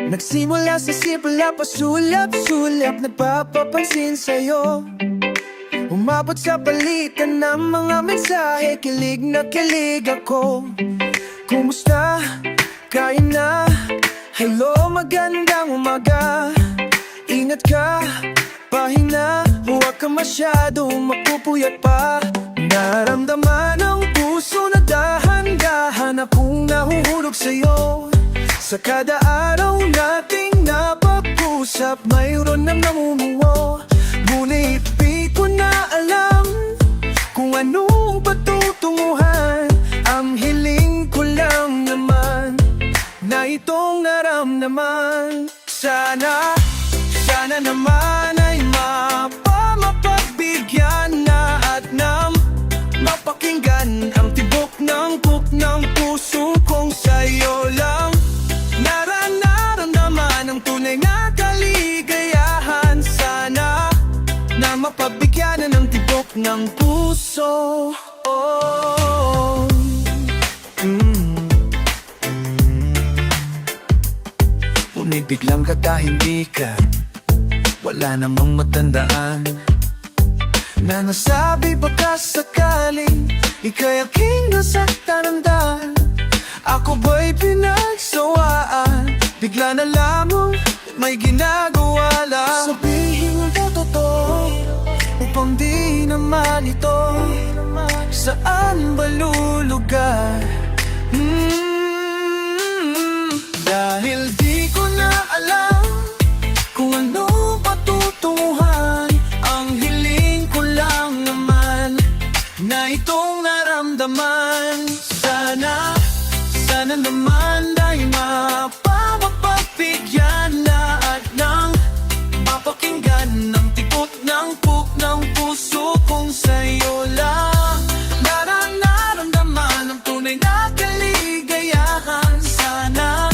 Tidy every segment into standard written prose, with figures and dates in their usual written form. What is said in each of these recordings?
Nagsimula sa simula, pasulap-sulap, nagpapapansin sa'yo. Umabot sa palitan ng mga mensahe, kilig na kilig ako. Kumusta? Kain na? Hello, magandang umaga. Ingat ka, pahinga, huwag ka masyadong magpupuyat pa. Naramdaman ang puso na dahan-dahan akong nahuhulog sa'yo. Sa kada araw nating napag-usap, mayroon nang namumuo. Ngunit di ko na alam kung anong patutunguhan. Ang hiling ko lang naman na itong naramdaman. Sana naman ay mapagbigyan na at nang mapakinggan ang tibok ng puso kong sa'yo lang. Nararamdaman ang tunay na kaligayahan. Sana na mapabigyan ng tibok ng puso. Ngunit biglang katahimikan, wala namang matandaan na nasabi baka sakaling ika'y aking nasaktan. Ako ba'y pinagsawaan? Bigla na lamang may ginagawa lang. Sabihin ang totoo upang di naman ito saan ba lulugar? Dahil di ko na alam kung ano patutunguhan. Ang hiling ko lang naman na itong naramdaman. Sana naman ay mapagbigyan na at nang mapakinggan ng tibok ng puso kong sa'yo lang. Nararamdaman ang tunay na kaligayahan. Sana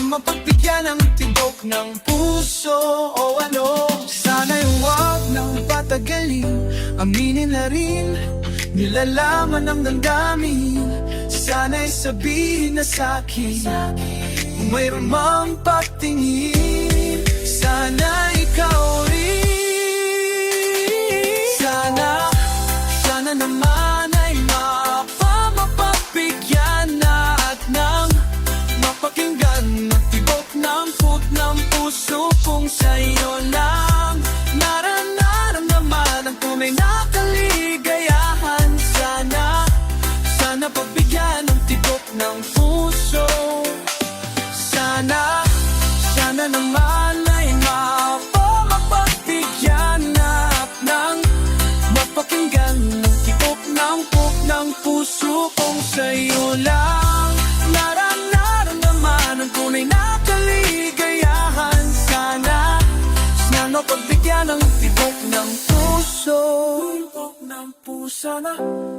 mapagbigyan ng tibok ng puso. O ano, sana'y huwag nang patagalin, aminin na rin, nilalaman ng damdamin. Sana'y sabihin na sa'kin kung mayroon mang pagtingin. Sana ikaw rin. Sana naman ay mapagbigyan na at nang mapakinggan ng tibok ng puso kong sa'yo lang. Nararamdaman ang tunay na kaligayahan. Sana pagbigyan ng tibok ng puso. Sana naman ay mapagbigyan na at nang mapakinggan ng tibok ng puso kong sa'yo lang. Nararamdaman ang tunay na kaligayahan. Sana mapagbigyan ng tibok ng puso.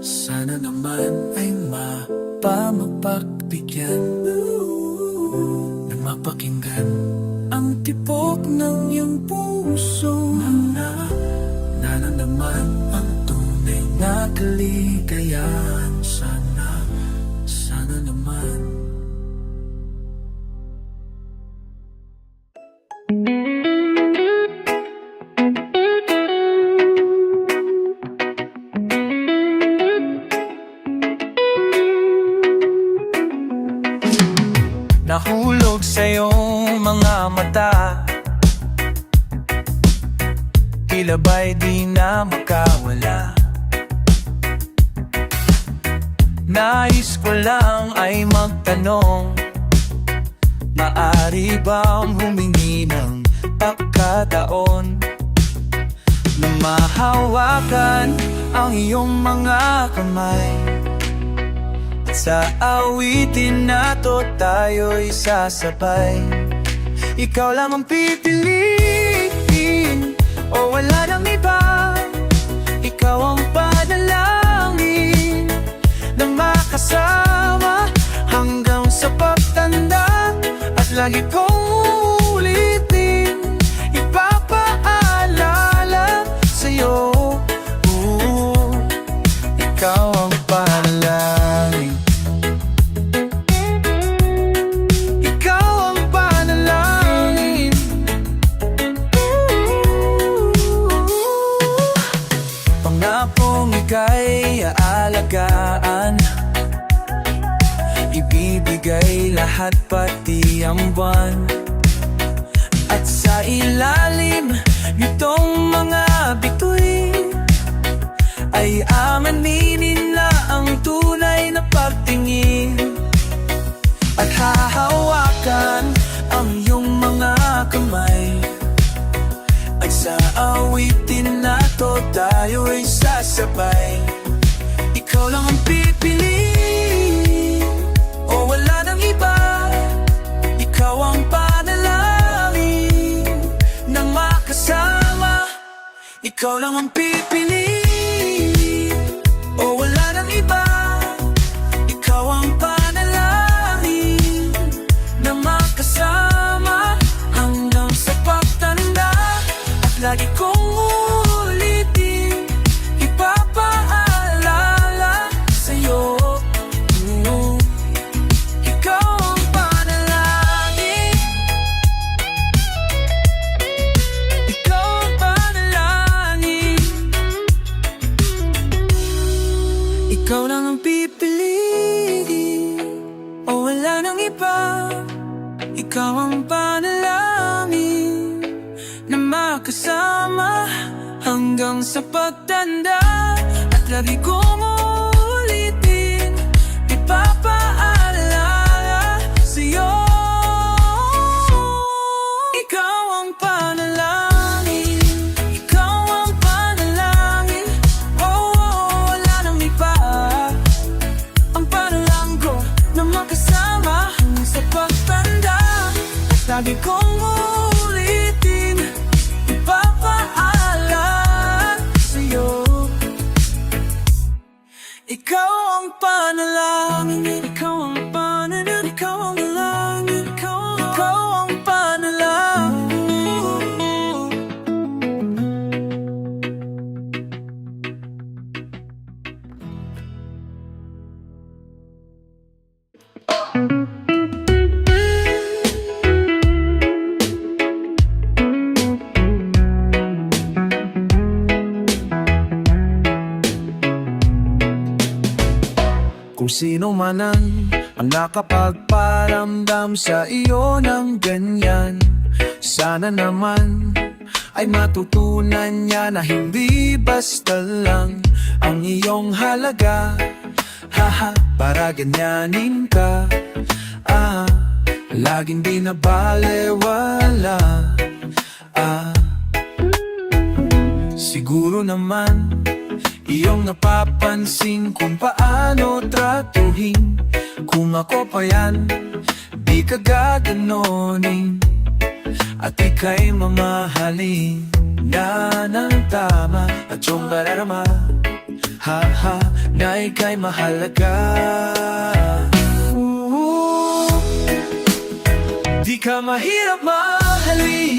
Sana naman ay mapagbigyan na mapakinggan ang tibok ng iyong puso. Nararamdaman ang tunay na kaligayahan. Sana naman. Nahulog sa iyong mga mata, tila ba'y di na makawala. Nais ko lang ay magtanong, maaari bang humingi ng pagkataon na mahawakan ang iyong mga kamay? Sa awitin na to tayo'y sasabay. Ikaw lang ang pipiliin, o wala nang iba. Ikaw ang panalangin na makasama hanggang sa pagtanda. At lagi kong uulitin, ipapaalala sa'yo, ikaw ang panalangin. Ikaw ang panalangin. alagaan. Ibibigay lahat pati ang buwan. At sa ilalim nitong mga bituin ay aminin na ang tunay na pagtingin. At hahawakan ang iyong mga kamay. At sa awitin na to tayo'y sasabay. Ikaw lang ang pipiliin, o wala nang iba. Ikaw ang panalangin na makasama. Ikaw lang ang pipiliin, o wala nang iba. Ikaw ang panalangin na makasama hanggang sa pagtanda. At lagi kong ulitin, ipapaalala sa'yo. Ikaw ang panalangin. Ikaw ang panalangin. Ikaw lang ang pipiliin, o wala nang iba. Ikaw ang panalangin na makasama hanggang sa pagtanda. At lagi kong ulitin, ipapaalala sa'yo. Ikaw ang panalangin. Ikaw ang panalangin. Oh, wala nang iba. Ang panalangin ko na makasama hanggang sa pagtanda. At lagi kong ulitin, ipapaalala sa'yo. Ikaw ang panalangin. Ikaw ang panalangin. Ikaw ang panalangin. Ikaw ang panalangin. Kung sino man ang nakapagparamdam sa iyo ng ganyan, sana naman ay matutunan niya na hindi basta lang ang iyong halaga. Haha, para ganyanin ka, laging di nabalewala. Siguro naman iyong napapansin kung paano tratuhin. Kung ako pa yan, di ka gaganonin. At ika'y mamahalin na ng tama. At yung dararama, ha-ha, na ika'y mahalaga. Di ka mahirap mahalin.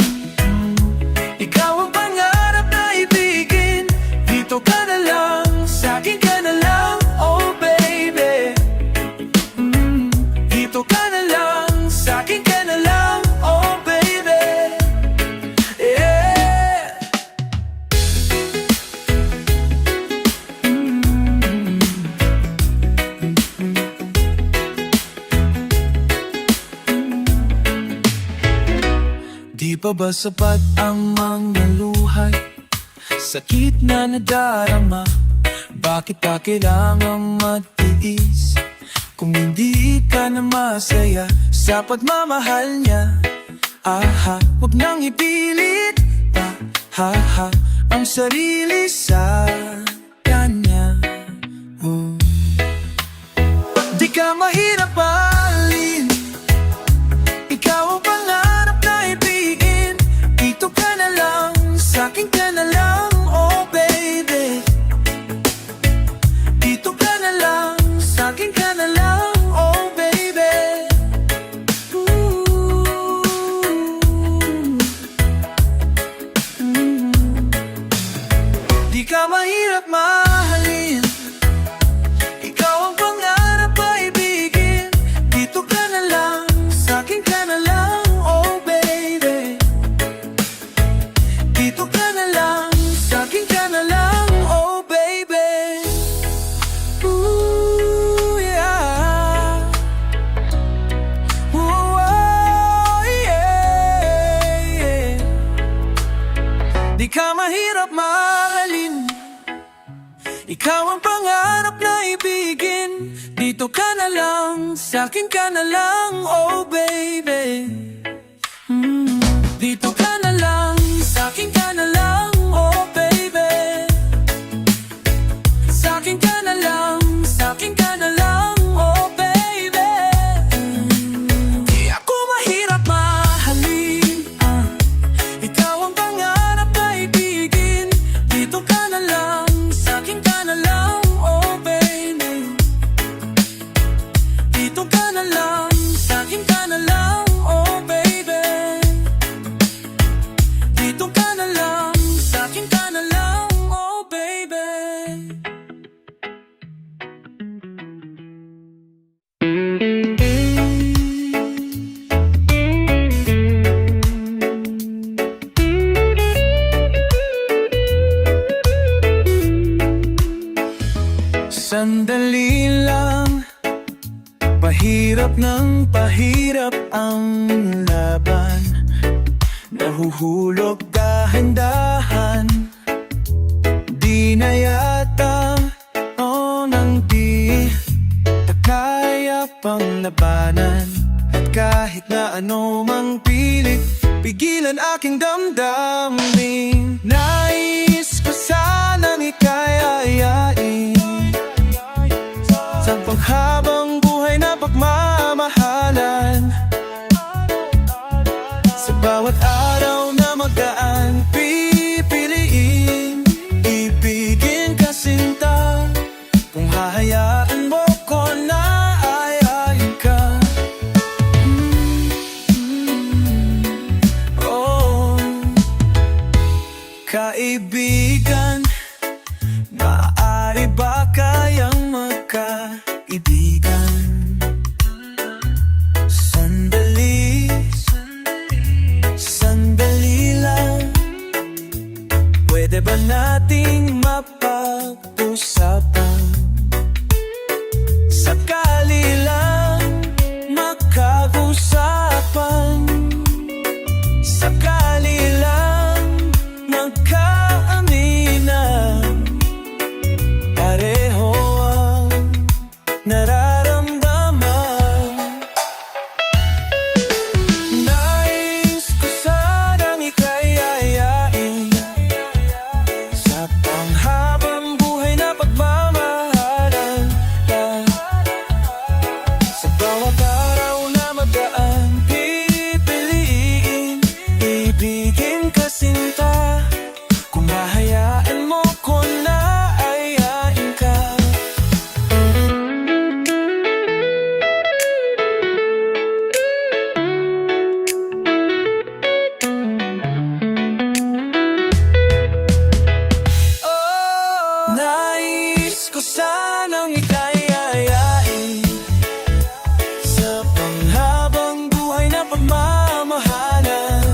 Ikaw ang pangarap na ibigin. Dito ka na lang, sa'kin ka na lang, oh baby. Dito ka na lang, sa'kin ka na lang, oh baby. Yeah. Di pa ba sapat ang mga luhay? Sakit na nadarama, bakit ka kailangang matiis? Kung hindi ka na masaya sa pagmamahal niya, wag nang ipilit pa, ang sarili sa kanya. Di ka mahirap mahalin. Ikaw ang pangarap na ibigin. Dito ka na lang, sa'kin ka na lang, oh baby. Dito ka na lang, sa'kin ka na lang, oh baby. Di ka mahirap mahalin. Ikaw ang pangarap na ibigin. Dito ka na lang, sa'kin ka na lang, oh baby. Dito ka na lang, sa'kin ka na lang, oh baby. Sa'kin ka na lang, sa'kin ka na lang, oh baby. Di ako mahirap mahalin, ikaw ang pangarap na ibigin. Dito ka na lang, sa'kin ka na lang, oh baby. Dito ka na lang, sa'kin ka na lang, oh baby. Dito ka na lang, sa'kin ka na lang, oh baby. Sandali lang, pahirap ng pahirap ang laban. Nahuhulog dahan-dahan, di na yata nang di kaya pang labanan. At kahit na ano mang pilit, pigilan aking damdamin. Nais ko sanang ikayayain sa panghabang buhay na pagmamahalan. Sa bawat araw na magdaan, pipiliin ibigin ka sinta. Kung hahayaan mo ko na ayayin ka. Oh, kaibigan, maaari ba kayang magkaibigan? Sandali, sandali lang. Pwede ba nating mapag-usapan? Sakali lang magkag-usapan, sakali lang magkaaminan. Pareho ang nararamdaman. Nais ko sanang ikayayain sa panghabang buhay na pagmamahalan. Sa bawat araw na magdaan, pipiliin ibigin ka sinta. Kung hahayaan mo ko na ayain ka. Oh, nais ko sanang ikayayain sa panghabang buhay na pagmamahalan.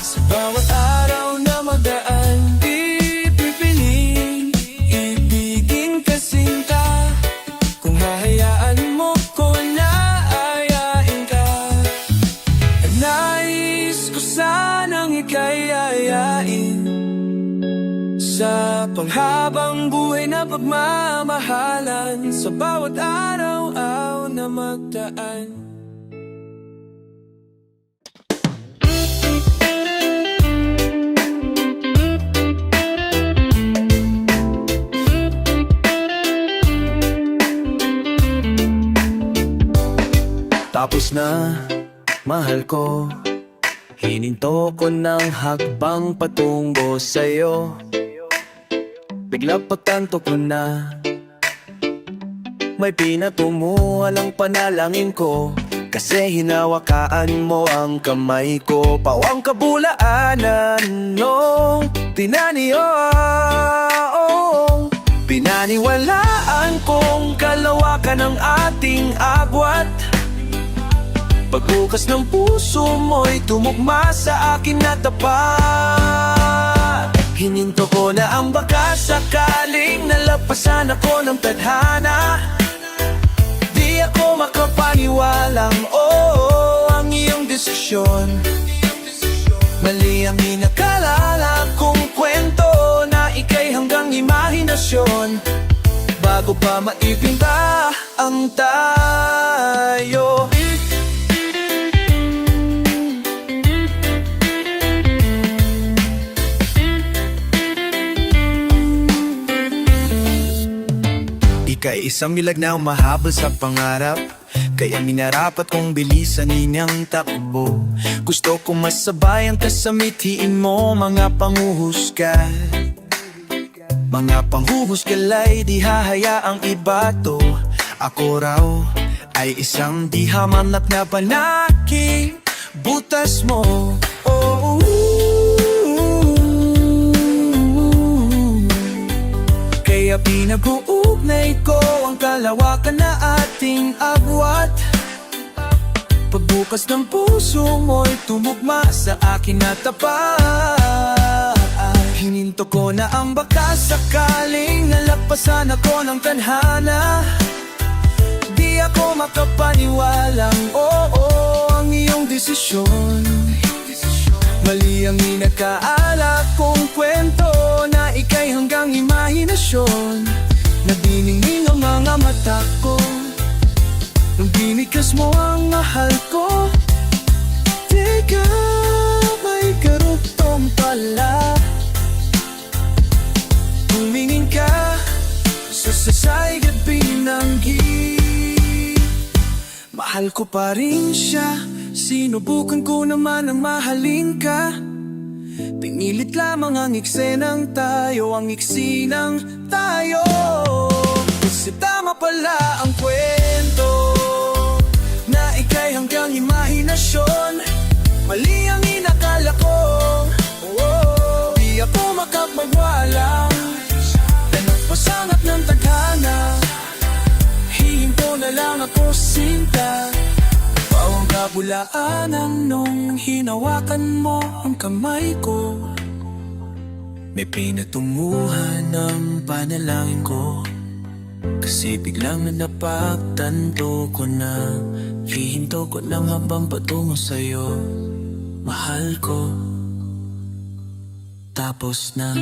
Sa bawat araw na magdaan, pipiliin ibigin ka sinta. Kung hahayaan mo ko na ayain ka. Nais ko sanang ikayayain sa panghabang buhay na pagmamahalan. Sa bawat araw na magdaan. Tapos na, mahal ko. Hininto ko ng hakbang patungo sa'yo. Bigla pagtanto ko na may pinatumuhalang panalangin ko. Kasi hinawakaan mo ang kamay ko. Pawang kabulaanan nung tinaniyo. Pinaniwalaan kong kalawakan ng ating agwat. Pagbukas ng puso mo'y tumugma sa akin na tapat. Hininto ko na ang baka sakaling nalapasan ako ng tadhana. Di ako makapaniwalang ang iyong desisyon. Mali ang inakalala kong kwento na ika'y hanggang imahinasyon. bago pa maipinta ang tayo. Ika'y isang milag na umahabol sa pangarap, kaya minarapat kong bilisan inyang takbo. Gusto kong masabayan ka sa mithiin mo, mga panghuhusga. Mga panghuhusgalay di hahayaang ibato. Ako raw ay isang di hamanap na panaki, butas mo. Oh, kaya pinag-uugnay ko ang kalawakan na ating agwat. Pagbukas ng puso mo'y tumugma sa akin na tapat. Hininto ko na ang bakas sakaling nalagpasan ako ng tadhana. Di ako makapaniwalang oo ang iyong desisyon. Mali ang inakaala kong kwento na ika'y hanggang imahinasyon. Nabiningning ang mga mata ko nung binikas mo ang mahal ko. Teka, may karugtong pala. Tumingin ka sa sasay gabi ng mahal ko pa rin siya. Sinubukan ko naman ang mahalin ka. Pinilit lamang ang eksenang tayo, ang iksinang tayo. Kasi tama pala ang kwento na ika'y hanggang imahinasyon. Mali ang inakala ko, oh, di ako makapagwala. Pinagpasangat ng tadhana, hihinto na lang ako sinta. Bawang kabulaanan nung hinawakan mo ang kamay ko. May pinatunguhan ng panalangin ko, kasi biglang napagtanto ko na hihinto ko lang habang patungo sa'yo. Mahal ko, tapos na.